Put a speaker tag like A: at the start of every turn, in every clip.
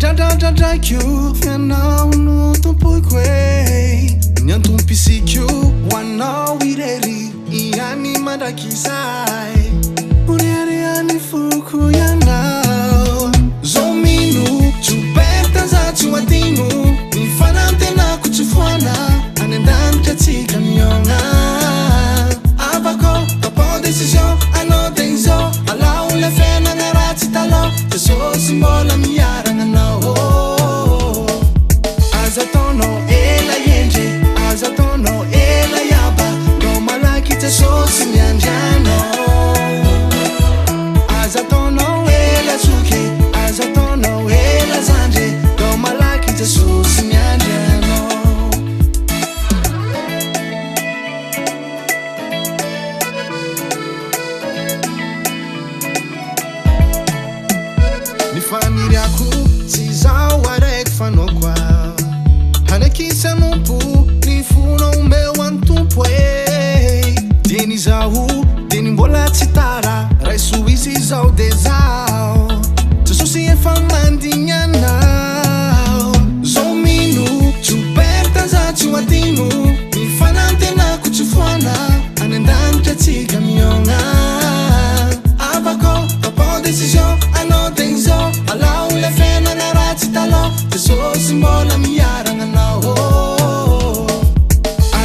A: Midradradradraikyo fianao no tompoikoe Nyantompisikyo hoanao irery Iany mandrakizay Uriariany foko ianao Zao mino tsoberta za tsy hoadino Ny fanantenako tsy foana Any an-danitra tsika miogna Avako tapao décision anao de izao Alao le fiainagna ratsy talao Jesosy mbola miaragna anao Aza ataonao ela iendre Aza ataonao ela iaba No malaky Jesosy miandrianao Aza ataonao ela tsoke Aza ataonao ela zandre No malaky Jesosy miandrianao Ny famiriako tsy zao araiky fanao koa Hanakisanompo ny fonao meo antompo e Dieny zaho dieny mbola tsy tara Raiso izy zao de zao Jesosy efa mandigny anao Zao mino tsoberta za tsy hoadino Ny fanantenako tsy foana Any an-danitra tsika miogna Avako tapao décision anao de izao Alao le fiainagna ratsy talao Jesosy mbola miaragna anao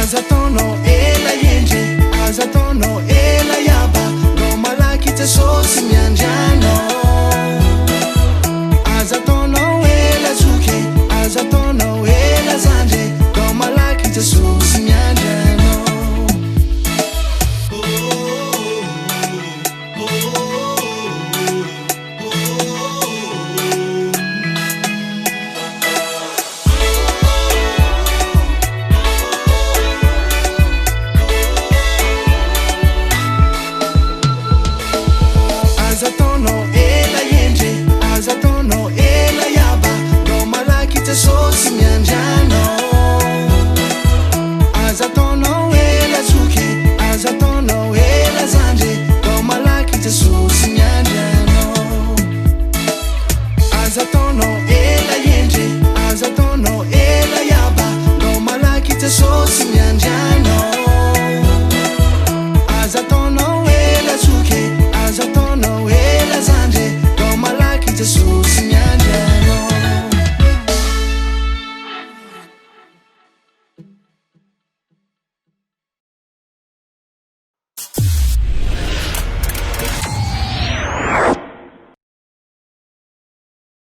A: Aza ataonao ela iendre Aza ataonao ela iaba No malaky Jesosy miandrianao Aza ataonao ela tsoke Aza ataonao ela zandre No malaky Jesosy miandrianao Aza ataonao ela iendre Aza ataonao ela iaba No malaky Jesosy